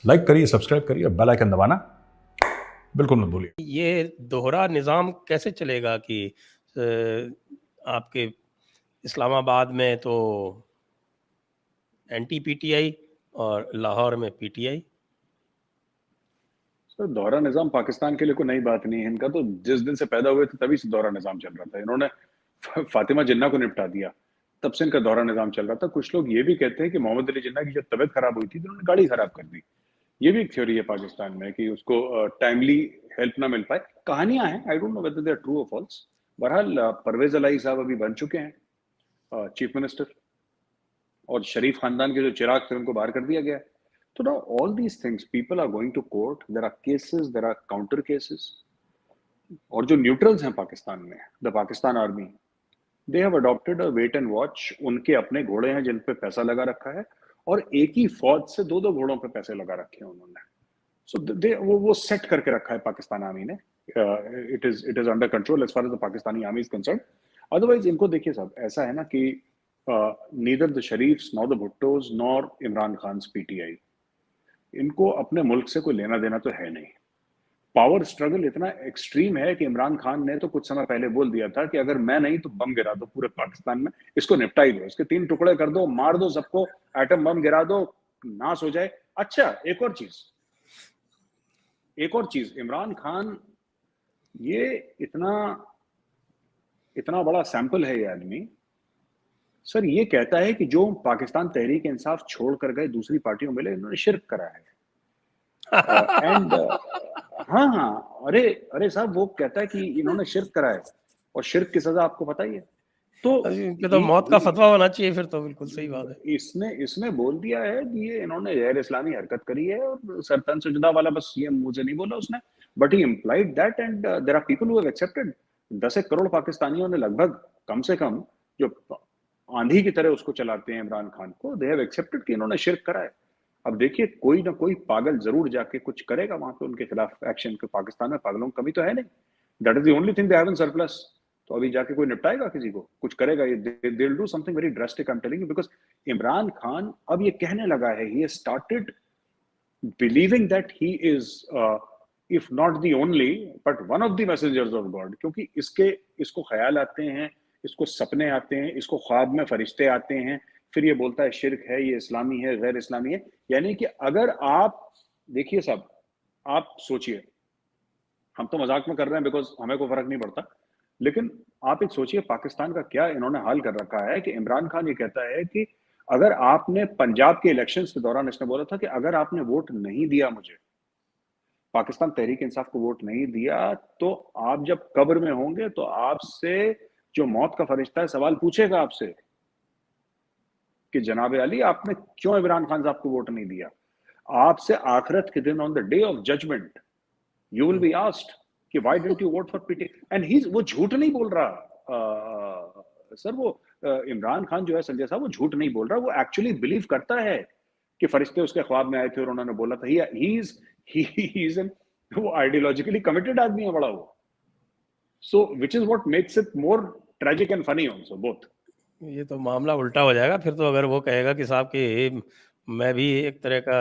Like करिए, subscribe करिए, bell icon दबाना बिल्कुल मत भूलिए। ये दोहरा निज़ाम कैसे चलेगा कि आपके इस्लामाबाद में तो एंटी पीटीआई और लाहौर में पीटीआई? सर दोहरा निजाम पाकिस्तान के लिए कोई नई बात नहीं है। इनका तो जिस दिन से पैदा हुए थे तभी से दोहरा निजाम चल रहा था। इन्होंने फातिमा जिन्ना को निपटा दिया, तब से इनका दोहरा निजाम चल रहा था। कुछ लोग ये भी कहते हैं कि मोहम्मद अली जिन्ना की जब तबीयत खराब हुई थी तो उन्होंने गाड़ी खराब कर दी। ये भी एक थ्योरी है पाकिस्तान में कि उसको टाइमली हेल्प ना मिल पाए। कहानियां हैं, I don't know whether they are true और फॉल्स। बहरहाल परवेज अलाई साहब अभी बन चुके हैं चीफ मिनिस्टर, और शरीफ खानदान के जो चिराग थे उनको बाहर कर दिया गया है। तो now all these things, people are going to court, there are cases, there are counter cases. और जो न्यूट्रल्स हैं पाकिस्तान में, the Pakistan army, they have adopted a wait and watch. उनके अपने घोड़े हैं जिन पे पैसा लगा रखा है, और एक ही फौज से दो दो घोड़ों पे पैसे लगा रखे हैं उन्होंने। सो दे वो सेट करके रखा है पाकिस्तान आर्मी ने। It is under control as far as the Pakistani army is concern. Otherwise इनको देखिए साहब, ऐसा है ना कि neither the Sharifs nor the Bhuttos nor Imran Khan PTI, इनको अपने मुल्क से कोई लेना देना तो है नहीं। पावर स्ट्रगल इतना एक्सट्रीम है कि इमरान खान ने तो कुछ समय पहले बोल दिया था कि अगर मैं नहीं तो बम गिरा दो पूरे पाकिस्तान में, इसको निपटा ही दो, इसके 3 टुकड़े कर दो, मार दो सबको, एटम बम गिरा दो, नाश हो जाए। अच्छा, एक और चीज, इमरान खान ये इतना इतना बड़ा सैंपल है ये आदमी। सर ये कहता है कि जो पाकिस्तान तहरीक इंसाफ छोड़ कर गए दूसरी पार्टियों में, इन्होंने शिरक करा है। एंड हाँ हाँ, अरे अरे साहब, वो कहता है कि इन्होंने शिरक करा है, और शिरक की सजा आपको पता ही है। तो इनके तो मौत का फतवा होना चाहिए फिर तो। बिल्कुल सही बात है। इसने इसने बोल दिया है कि ये इन्होंने गैर इस्लामी हरकत करी है, और सरतन सुजदा वाला बस ये मुंह से नहीं बोला उसने, but he implied that, and there are people who have accepted. 10 crore पाकिस्तानियों ने लगभग, कम से कम, जो आंधी की तरह उसको चलाते हैं इमरान खान को, दे हैव एक्सेप्टेड कि इन्होंने शिरक करा है। अब देखिए, कोई ना कोई पागल जरूर जाके कुछ करेगा वहां पे उनके खिलाफ एक्शन, के पाकिस्तान में पागलों की कमी तो है नहीं। That is the only thing they have in surplus. तो अभी जाके कोई निपटाएगा किसी को, कुछ करेगा? ये they will do something very drastic, I am telling you, because Imran Khan अब ये कहने लगा है, he started believing that he is if not the only but one of the messengers of God. क्योंकि इसको ख्याल आते हैं, इसको सपने आते हैं, इसको ख्वाब में फरिश्ते आते हैं, फिर ये बोलता है शिरक है, ये इस्लामी है, गैर इस्लामी है। यानी कि अगर आप देखिए साहब, आप सोचिए, हम तो मजाक में कर रहे हैं बिकॉज हमें कोई फर्क नहीं पड़ता, लेकिन आप एक सोचिए पाकिस्तान का क्या इन्होंने हाल कर रखा है कि इमरान खान ये कहता है कि अगर आपने पंजाब के इलेक्शंस के दौरान, इसने बोला था कि अगर आपने वोट नहीं दिया मुझे, पाकिस्तान तहरीक इंसाफ को वोट नहीं दिया, तो आप जब कब्र में होंगे तो आपसे जो मौत का फरिश्ता है सवाल पूछेगा आपसे कि जनाब अली आपने क्यों इमरान खान साहब को वोट नहीं दिया। आपसे आखिरत के दिन, on the day of judgment, you will be asked कि why didn't you vote for PTI. And he, वो झूठ नहीं बोल रहा सर, वो इमरान खान जो है संजय साहब, वो झूठ नहीं बोल रहा, वो एक्चुअली बिलीव करता है कि फरिश्ते उसके ख्वाब में आए थे और उन्होंने बोला था। ही इज एन, वो आइडियोलॉजिकली कमिटेड आदमी है बड़ा वो। So which is what makes it more tragic and funny also, both. ये तो मामला उल्टा हो जाएगा फिर तो। अगर वो कहेगा कि साहब कि मैं भी एक तरह का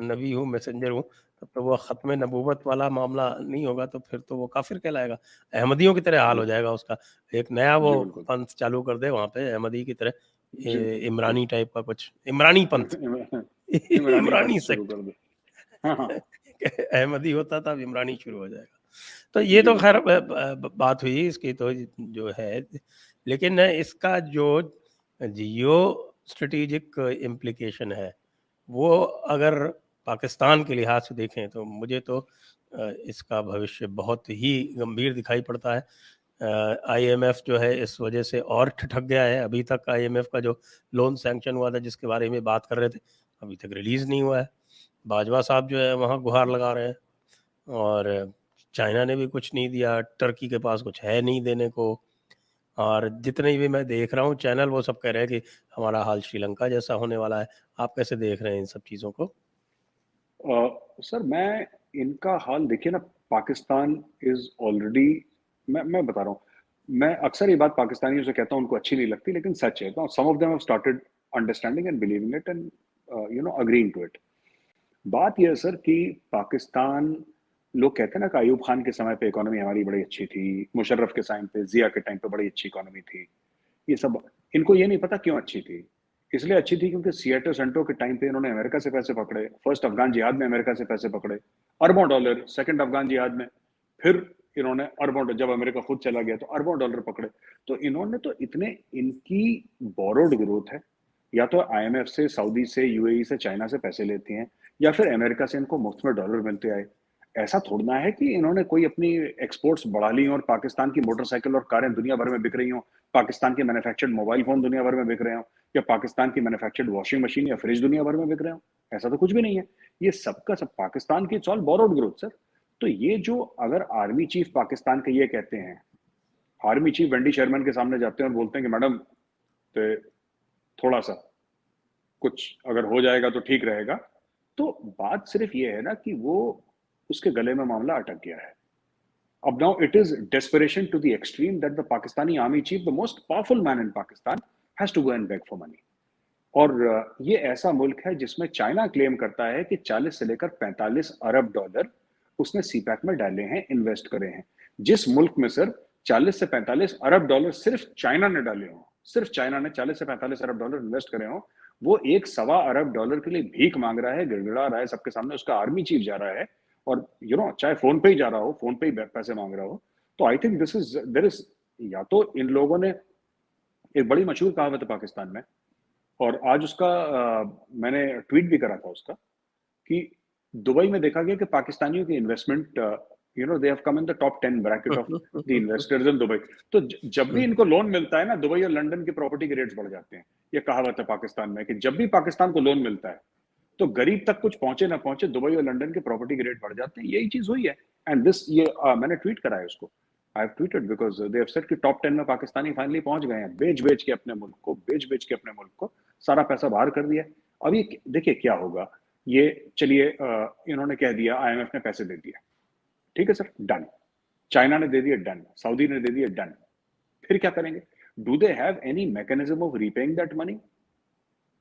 नबी हूँ, मैसेंजर हूँ, तब तो वो ख़त्म नबूवत वाला मामला नहीं होगा, तो फिर तो वो काफिर कहलाएगा। अहमदियों की तरह हाल हो जाएगा उसका। एक नया वो जी बिल्कुल। पंथ चालू कर दे वहाँ पे, अहमदी की तरह, जी जी। इमरानी टाइप का कुछ, इमरानी पंथ इमरानी इमरानी पंथ शुरू सेक्ट। कर दो। हाँ हाँ। अहमदी होता था, अब इमरानी शुरू हो जाएगा। तो ये जी तो खैर बिल्कुल। बात हुई इसकी तो जो है, लेकिन इसका जो जियो स्ट्रेटेजिक इम्प्लीकेशन है, वो अगर पाकिस्तान के लिहाज से देखें तो मुझे तो इसका भविष्य बहुत ही गंभीर दिखाई पड़ता है। आईएमएफ जो है इस वजह से और ठिठक गया है। अभी तक आईएमएफ का जो लोन सैंक्शन हुआ था, जिसके बारे में बात कर रहे थे, अभी तक रिलीज़ नहीं हुआ है। बाजवा साहब जो है वहाँ गुहार लगा रहे हैं, और चाइना ने भी कुछ नहीं दिया, टर्की के पास कुछ है नहीं देने को। और जितने भी मैं देख रहा हूँ चैनल, वो सब कह रहे हैं कि हमारा हाल श्रीलंका जैसा होने वाला है। आप कैसे देख रहे हैं इन सब चीज़ों को? सर मैं, इनका हाल देखिए ना, पाकिस्तान इज ऑलरेडी, मैं बता रहा हूँ, मैं अक्सर ये बात पाकिस्तानियों से कहता हूँ, उनको अच्छी नहीं लगती लेकिन सच है। Some of them have started understanding and believing it and you know agreeing to it. बात यह है सर कि पाकिस्तान, लोग कहते हैं ना कि अयूब खान के समय पे इकोनॉमी हमारी बड़ी अच्छी थी, मुशर्रफ के टाइम पे, जिया के टाइम पे बड़ी अच्छी इकोनॉमी थी। ये सब इनको ये नहीं पता क्यों अच्छी थी। इसलिए अच्छी थी क्योंकि सिएटो सेंटो के टाइम पे इन्होंने अमेरिका से पैसे पकड़े, फर्स्ट अफगान जिहाद में अमेरिका से पैसे पकड़े, अरबों डॉलर, सेकंड अफगान जिहाद में, फिर इन्होंने अरबों, जब अमेरिका खुद चला गया तो अरबों डॉलर पकड़े। तो इन्होंने तो इतने, इनकी बोरोड ग्रोथ है, या तो आईएमएफ से, सऊदी से, यूएई से, चाइना से पैसे लेती हैं, या फिर अमेरिका से इनको मुफ्त में डॉलर मिलते आए। ऐसा थोड़ना है कि इन्होंने कोई अपनी एक्सपोर्ट्स बढ़ा ली और पाकिस्तान की मोटरसाइकिल और कारें दुनिया भर में बिक रही हों, पाकिस्तान के मैन्युफैक्चर्ड मोबाइल फोन दुनिया भर में बिक रहे हों, या पाकिस्तान की मैन्युफैक्चर्ड वॉशिंग मशीन या फ्रिज दुनिया भर में बिक रहे हों। ऐसा तो कुछ भी नहीं है। ये सबका सब पाकिस्तान की, it's all borrowed growth sir. तो ये जो, अगर आर्मी चीफ पाकिस्तान के ये कहते हैं, आर्मी चीफ वेंडी शर्मन के सामने जाते हैं और बोलते हैं कि मैडम, तो थोड़ा सा कुछ अगर हो जाएगा तो ठीक रहेगा, तो बात सिर्फ ये है ना कि वो, उसके गले में मामला अटक गया है। अब now it is desperation to the extreme that the Pakistani army chief, the most powerful man in Pakistan, has to go and beg for money. और ये ऐसा मुल्क है जिसमें चाइना क्लेम करता है कि 40 से लेकर 45 अरब डॉलर उसने सीपैक में डाले हैं, इन्वेस्ट करे हैं। जिस मुल्क में सर 40 से 45 अरब डॉलर सिर्फ चाइना ने डाले हों, सिर्फ चाइना ने 40 से 45 अरब डॉलर इन्वेस्ट करे हों, वो 1 सवा अरब डॉलर के लिए भीख मांग रहा है, गिड़गिड़ा रहा है सबके सामने। उसका आर्मी चीफ जा रहा है और चाहे फोन पे ही जा रहा हो, फोन पे ही पैसे मांग रहा हो। तो I think this is, there is, या तो इन लोगों ने, एक बड़ी मशहूर कहावत है पाकिस्तान में, और आज उसका मैंने ट्वीट भी करा था उसका, कि दुबई में देखा गया कि पाकिस्तानियों की investment, they have come in the top 10 bracket of the investors in Dubai. तो जब भी इनको लोन मिलता है ना, दुबई और लंदन की प्रॉपर्टी के रेट्स बढ़ जाते हैं। ये कहावत है पाकिस्तान में कि जब भी पाकिस्तान को लोन मिलता है तो गरीब तक कुछ पहुंचे ना पहुंचे, दुबई और लंदन के प्रॉपर्टी के रेट बढ़ जाते हैं। यही चीज हुई है। एंड दिस, ये मैंने ट्वीट करा है उसको, I have tweeted, because they have said कि टॉप 10 में पाकिस्तानी फाइनली पहुंच गए हैं, बेच बेच के अपने मुल्क को, बेच बेच के अपने मुल्क को सारा पैसा बाहर कर दिया। अब ये देखिए क्या होगा। ये चलिए, इन्होंने कह दिया, आईएमएफ ने पैसे दे दिया, ठीक है सर, डन। चाइना ने दे दिया, डन। सऊदी ने दे दिया, डन। फिर क्या करेंगे? Do they have any mechanism of repaying that money?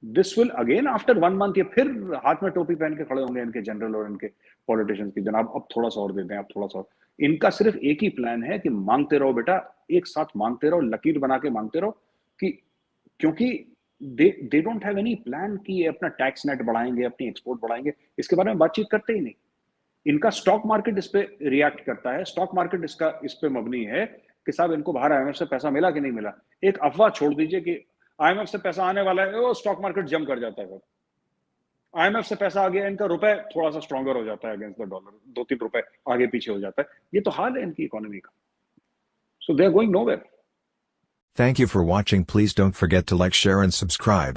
This will again after 1 month, ये फिर हाथ में टोपी पहन के खड़े होंगे इनके जनरल और इनके पॉलिटिशियंस की, जनाब अब थोड़ा सा और दे दें, अब थोड़ा सा और। इनका सिर्फ एक ही प्लान है कि मांगते रहो बेटा, एक साथ मांगते रहो, लकीर बना के मांगते रहो, कि क्योंकि they don't have any plan कि ये अपना टैक्स नेट बढ़ाएंगे, अपनी एक्सपोर्ट बढ़ाएंगे, इसके बारे में बातचीत करते ही नहीं। इनका स्टॉक मार्केट इस पे रिएक्ट करता है, स्टॉक मार्केट इसका इस पे मबनी है कि साहब इनको बाहर आईएमएफ से पैसा मिला कि नहीं मिला। एक अफवाह छोड़ दीजिए कि आईएमएफ से पैसा आने वाला है, वो स्टॉक मार्केट जम कर जाता है। आईएमएफ से पैसा आ गया, इनका रुपए थोड़ा सा स्ट्रॉन्गर हो जाता है अगेंस्ट द डॉलर, 2-3 रुपए आगे पीछे हो जाता है। ये तो हाल है इनकी इकोनॉमी का। So they are going nowhere. Thank you for watching. Please don't forget to like, share and subscribe.